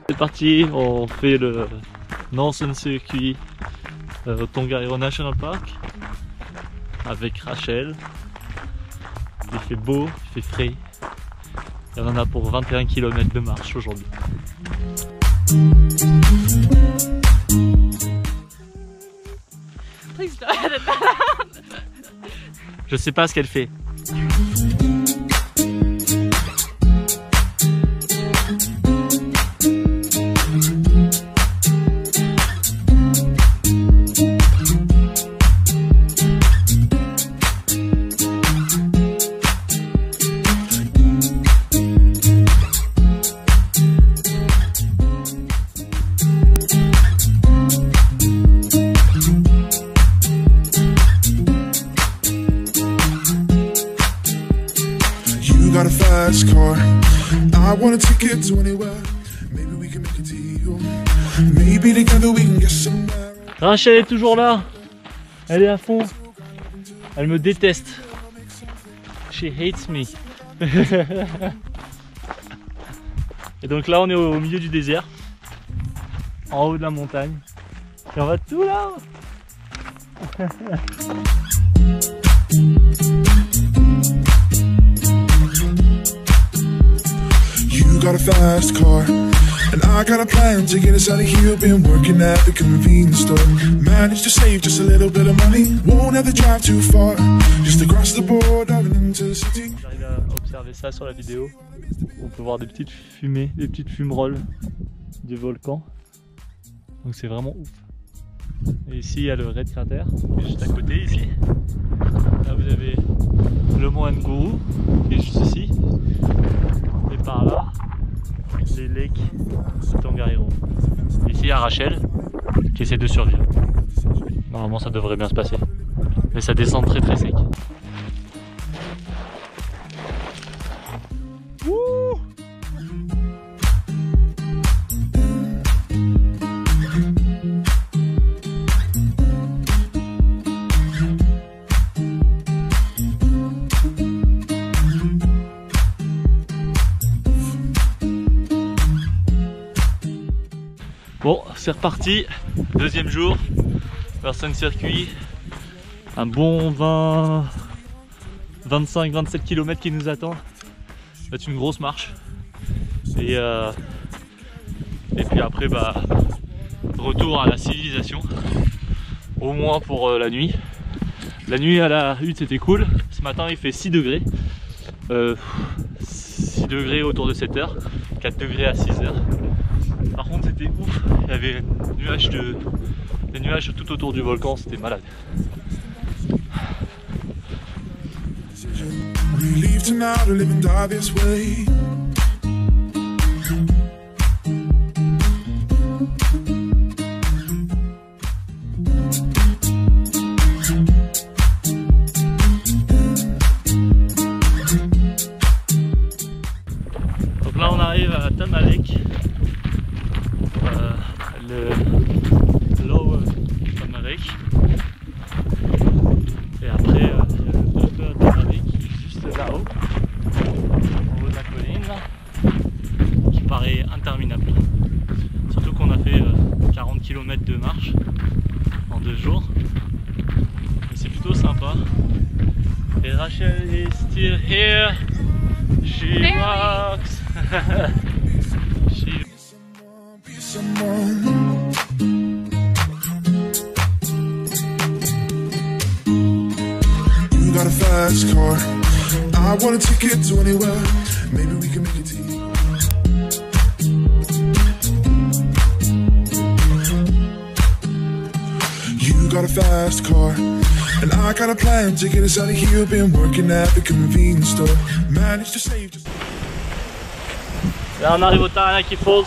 C'est parti, on fait le Northern Circuit au Tongariro National Park avec Rachel. Il fait beau, il fait frais. Et on en a pour 21 km de marche aujourd'hui. Je sais pas ce qu'elle fait. Got a fast car. I want a ticket to anywhere. Maybe we can make a deal. Maybe together we can get somewhere. Rachel est toujours là. Elle est à fond. Elle me déteste. She hates me. Et donc là on est au milieu du désert, en haut de la montagne. Et on va tout là. You got a fast car, and I got a plan to get us out of here. Been working at the convenience store. Managed to save just a little bit of money. Won't have to drive too far, just across the border and into the city. J'arrive à observer ça sur la vidéo. On peut voir des petites fumées, des petites fumerolles du volcan. Donc c'est vraiment ouf. Et ici il y a le Red Crater, juste à côté ici. Là vous avez le mont Nguru qui est juste ici. Et par là, les lakes de Tongariro. Ici il y a Rachel qui essaie de survivre. Normalement ça devrait bien se passer. Mais ça descend très très sec. Bon, c'est reparti, deuxième jour, Northern Circuit, un bon 25-27 km qui nous attend. C'est une grosse marche. Et puis après, retour à la civilisation, au moins pour la nuit. La nuit à la hutte c'était cool, ce matin il fait 6 degrés. 6 degrés autour de 7 heures, 4 degrés à 6 heures. Par contre c'était ouf, il y avait des nuages tout autour du volcan, c'était malade. Donc là on arrive à Tamalek. Le Lower Tamalek, et après le Upper Tamalek qui est juste là-haut, en haut de la colline là, qui paraît interminable. Surtout qu'on a fait 40 km de marche en 2 jours, mais c'est plutôt sympa. Et Rachel is still here, she rocks. You got a fast car. I want a ticket to anywhere. Maybe we can make a deal. You got a fast car, and I got a plan to get us out of here. Been working at the convenience store. Managed to save just... Là on arrive au Taranaki Falls.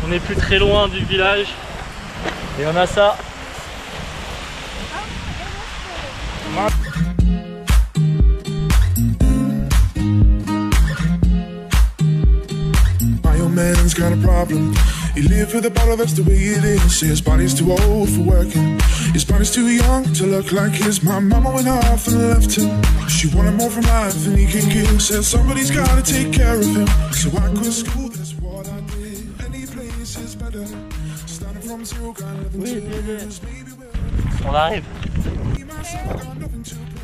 On n'est plus très loin du village et on a ça. My old man's got a problem. He lived for the bottle, that's the way it is. His body's too old for working. His body's too young to look like his. My mama went off and left him. She wanted more from life than he can give. Said somebody's gotta take care of him. So I quit school, that's what I did. Any place is better. Starting from zero, got nothing to lose. On arrive. Got nothing to